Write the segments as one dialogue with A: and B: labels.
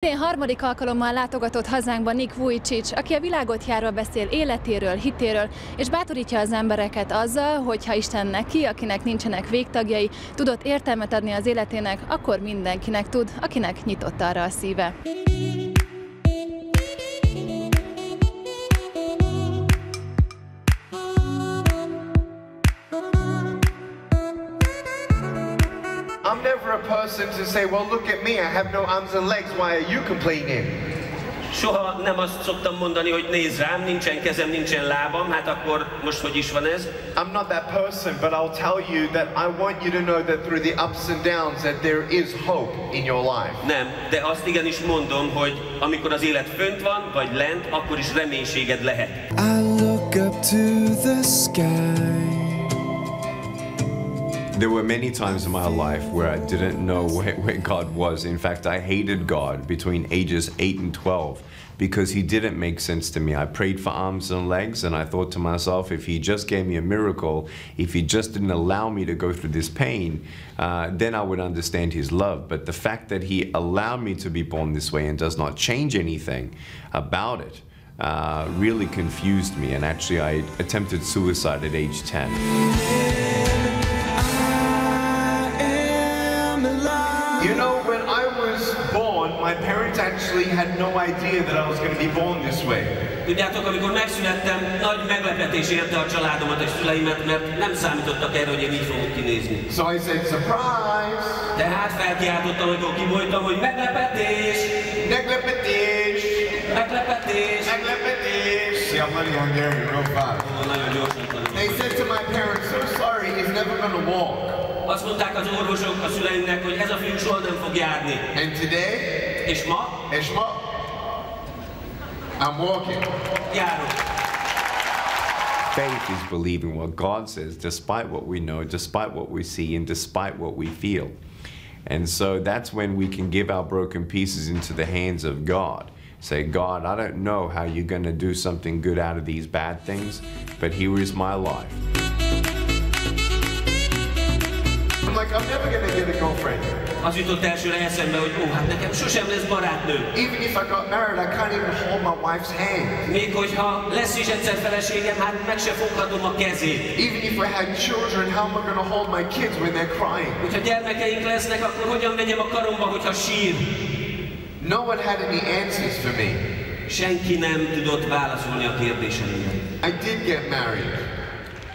A: Idén harmadik alkalommal látogatott hazánkba Nick Vujicic, aki a világot járva beszél életéről, hitéről, és bátorítja az embereket azzal, hogy ha Isten neki, akinek nincsenek végtagjai, tudott értelmet adni az életének, akkor mindenkinek tud, akinek nyitott arra a szíve.
B: I'm never a person to say, well, look at me, I have no arms and legs, why are you complaining?
C: Soha nem azt szoktam mondani, hogy nézd rám, nincsen kezem, nincsen lábam, hát akkor most hogy is van ez?
B: I'm not that person, but I'll tell you that I want you to know that through the ups and downs that there is hope in your life.
C: Nem, de azt igenis mondom, hogy amikor az élet fönt van, vagy lent, akkor is reménységed lehet.
D: I look up to the sky.
E: There were many times in my life where I didn't know where God was. In fact, I hated God between ages 8 and 12 because he didn't make sense to me. I prayed for arms and legs and I thought to myself, if he just gave me a miracle, if he just didn't allow me to go through this pain, then I would understand his love. But the fact that he allowed me to be born this way and does not change anything about it really confused me, and actually I attempted suicide at age 10.
B: You know, when I was born, my parents actually had no idea that I was going to be born this way.
C: Tudjátok, amikor megszülettem, nagy meglepetés érte a családomat és szüleimet, mert nem számítottak erre, hogy én így fogok kinézni.
B: So I said, surprise!
C: Tehát felkiáltottam, amikor kivoltam, hogy meglepetés!
B: Meglepetés!
C: Meglepetés!
B: Meglepetés! See, I'm learning Hungarian real fast.
C: Nagyon gyorsan tanultam.
B: They said to my parents, so sorry, he's never going to walk.
C: Azt mondták az orvosok a szüleimnek, hogy ez a fiú soha nem fog járni.
B: And today,
C: És ma?
B: I'm walking.
C: Járok.
E: Faith is believing what God says, despite what we know, despite what we see, and despite what we feel. And so that's when we can give our broken pieces into the hands of God. Say, God, I don't know how you're going to do something good out of these bad things, but here is my life.
B: I'm like, I'm never going to get a girlfriend.
C: Az jutott elsőre eszembe, hogy hát nekem sosem lesz barátnő.
B: Even if I got married, I can't even hold my wife's hand.
C: Még hogyha lesz is egyszer feleségem, hát meg se foghatom a kezét.
B: Even if I had children, how am I going to hold my kids when they're crying?
C: Hogyha gyermekeink lesznek, akkor hogyan vegyem a karomba, hogyha sír?
B: No one had any answers for me.
C: Senki nem tudott válaszolni a kérdésemre.
B: I did get married.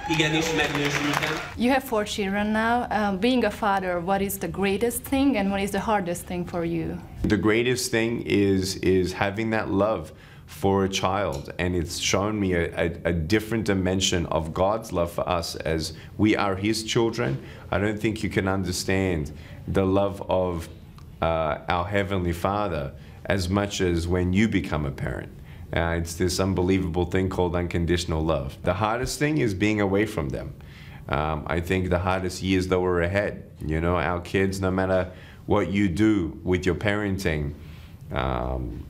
C: Igenis, megnősültem.
A: You have 4 children now. Being a father, what is the greatest thing and what is the hardest thing for you?
E: The greatest thing is having that love for a child, and it's shown me a different dimension of God's love for us as we are his children. I don't think you can understand the love of our Heavenly Father as much as when you become a parent. It's this unbelievable thing called unconditional love. The hardest thing is being away from them. I think the hardest years that were ahead. You know, our kids, no matter what you do with your parenting,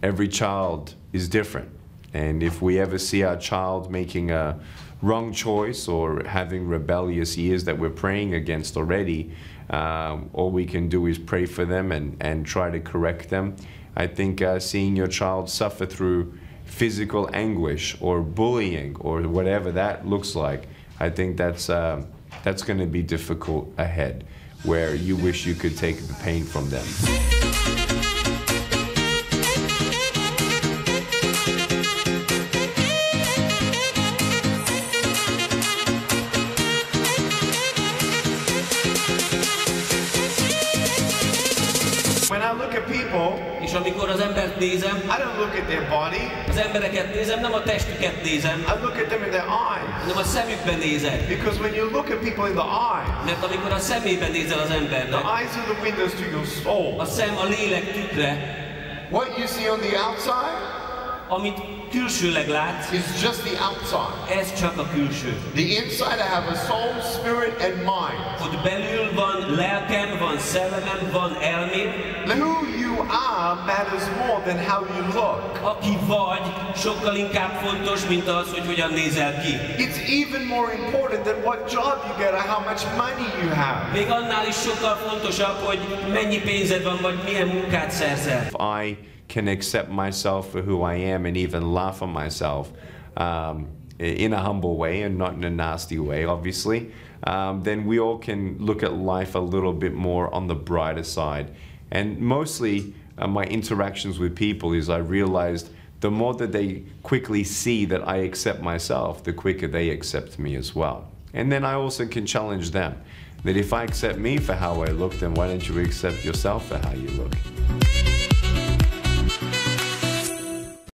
E: every child is different. And if we ever see our child making a wrong choice or having rebellious years that we're praying against already, all we can do is pray for them and try to correct them. I think seeing your child suffer through physical anguish or bullying or whatever that looks like, I think that's going to be difficult ahead, where you wish you could take the pain from them.
B: When I look at people,
C: És amikor az embert nézem,
B: I don't look at their body.
C: az embereket nézem, nem a testüket nézem,
B: I look at them in their eyes.
C: hanem a szemükbe nézek.
B: Because when you look at people in the eyes,
C: Mert amikor a szemébe nézel az
B: the
C: embernek,
B: eyes are the windows to your soul.
C: a szem a lélek tükre,
B: What you see on the outside
C: amit külsőleg látsz,
B: is just the outside.
C: ez csak a külső.
B: The inside I have a soul, spirit, and mind.
C: Ott belül van lelkem, van szellemem, van elmém.
B: Who you are matters more than how you look.
C: Aki vagy, sokkal inkább fontos, mint az, hogy hogyan nézel ki.
B: It's even more important than what job you get or how much money you have.
C: Még annál is sokkal fontosabb, hogy mennyi pénzed van, vagy milyen munkát szerzel.
E: I can accept myself for who I am and even laugh at myself in a humble way and not in a nasty way, obviously, then we all can look at life a little bit more on the brighter side. And mostly my interactions with people is I realized the more that they quickly see that I accept myself, the quicker they accept me as well. And then I also can challenge them that if I accept me for how I look, then why don't you accept yourself for how you look?